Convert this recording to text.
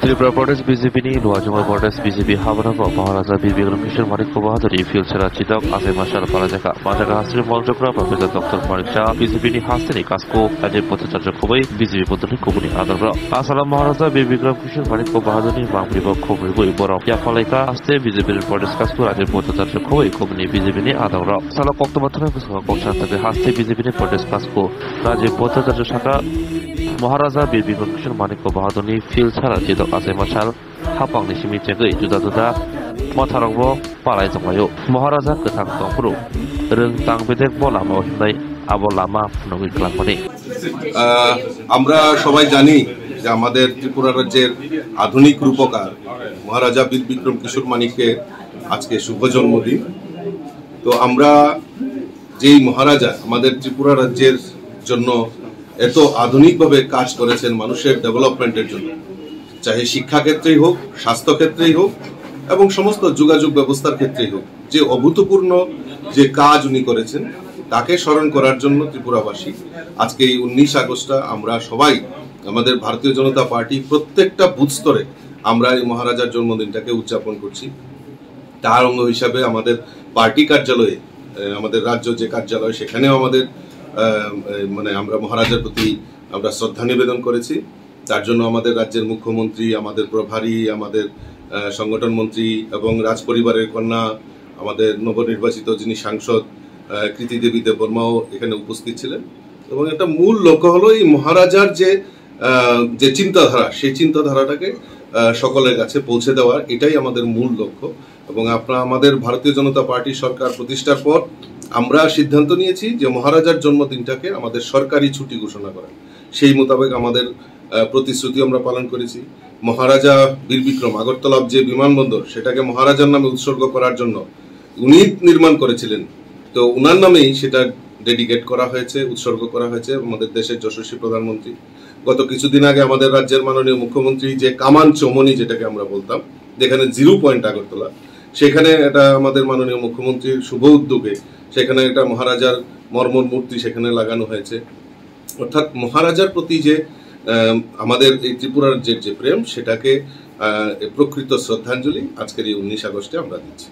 त्रिपुरा प्रदेश बीजेपीनि लुवाजुंगा प्रदेश BJP हाबनांगौ महाराजा बीर बिक्रम किशोर माणिक बाहादुर फिल्चारा चिदक आसे माशाल पाराजाका माजाका हास्रि मलजग्रा professor doctor माणिक शाह बीजेपीनि हास्तेनि कास्को राज्य पथचार्य खुबै बीजेपी पद्धति खुबुनि आदरग्रा आसाम महाराजा बीर बिक्रम किशोर माणिक बाहादुरनि मांग्रिबो खुबैबो बरफ याफालायका हास्ते बीजेपीनि प्रदेश कास्को राज्य पथचार्य खुबै खुबुनि बीजेपीनि आदरग्रा साला कक्तबाथाना गोसोआ गौसानताके हास्ते बीजेपीनि प्रदेश कास्को राज्य पथचार्य शाखा महाराजा बीर बिक्रम किशोर माणिक बाहादुरनि फिल्चारा चिदक आसे माशाल हापांनि सिमितेगै जुदा जुदा माथारंबो पालाय जंगायो महाराजा गोथां दंफोरु रों तां बेदेक बलामा हिमनाय आबो लामा फुनगै खालामनानै আমরা সবাই জানি যে আমাদের ত্রিপুরা রাজ্যের আধুনিক রূপকার মহারাজা বীর বিক্রম কিশোর মাণিকের আজকে শুভ জন্মদিন। তো আমরা যেই মহারাজা আমাদের ত্রিপুরা রাজ্যের জন্য এত আধুনিকভাবে কাজ করেছেন মানুষের ডেভেলপমেন্টের জন্য, চাহে শিক্ষা ক্ষেত্রেই হোক, স্বাস্থ্য ক্ষেত্রেই হোক এবং সমস্ত যোগাযোগ ব্যবস্থার ক্ষেত্রেই হোক, যে অভূতপূর্ণ যে কাজ উনি করেছেন তাকে স্মরণ করার জন্য ত্রিপুরাবাসী আজকে এই 19 আগস্টটা আমরা সবাই আমাদের ভারতীয় জনতা পার্টি প্রত্যেকটা বুথ স্তরে আমরা এই মহারাজার জন্মদিনটাকে উদযাপন করছি। তার অঙ্গ হিসাবে আমাদের পার্টি কার্যালয়ে, আমাদের রাজ্য যে কার্যালয়, সেখানেও আমাদের আমরা মহারাজার প্রতি আমরা শ্রদ্ধা নিবেদন করেছি। তার জন্য আমাদের রাজ্যের মুখ্যমন্ত্রী, আমাদের প্রভারী, আমাদের সংগঠন মন্ত্রী এবং রাজ পরিবারের কন্যা, আমাদের নবনির্বাচিত যিনি সাংসদ কৃতি দেবী দেববর্মাও এখানে উপস্থিত ছিলেন। এবং একটা মূল লক্ষ্য হলো এই মহারাজার যে চিন্তাধারা, সেই চিন্তাধারাটাকে সকলের কাছে পৌঁছে দেওয়ার, এটাই আমাদের মূল লক্ষ্য। এবং আমাদের ভারতীয় জনতা পার্টি সরকার প্রতিষ্ঠার পর আমরা সিদ্ধান্ত নিয়েছি যে মহারাজার জন্মদিনটাকে আমাদের সরকারি ছুটি ঘোষণা করা। সেই মোতাবেক আমাদের প্রতিশ্রুতি আমরা পালন করেছি। মহারাজা বীর বিক্রম আগরতলা যে বিমানবন্দর, সেটাকে মহারাজার নামে উৎসর্গ করার জন্য উনি নির্মাণ করেছিলেন, তো উনার নামেই সেটা ডেডিকেট করা হয়েছে, উৎসর্গ করা হয়েছে। আমাদের দেশের যশস্বী প্রধানমন্ত্রী গত কিছুদিন আগে আমাদের রাজ্যের মাননীয় মুখ্যমন্ত্রী যে কামান চৌমনি, যেটাকে আমরা বলতাম, যেখানে 0 পয়েন্ট আগরতলা, সেখানে এটা আমাদের মাননীয় মুখ্যমন্ত্রীর শুভ উদ্যোগে সেখানে একটা মহারাজার মর্মর মূর্তি সেখানে লাগানো হয়েছে। অর্থাৎ মহারাজার প্রতি যে আমাদের এই ত্রিপুরার যে প্রেম, সেটাকে প্রকৃত শ্রদ্ধাঞ্জলি আজকের এই 19 আগস্টে আমরা দিচ্ছি।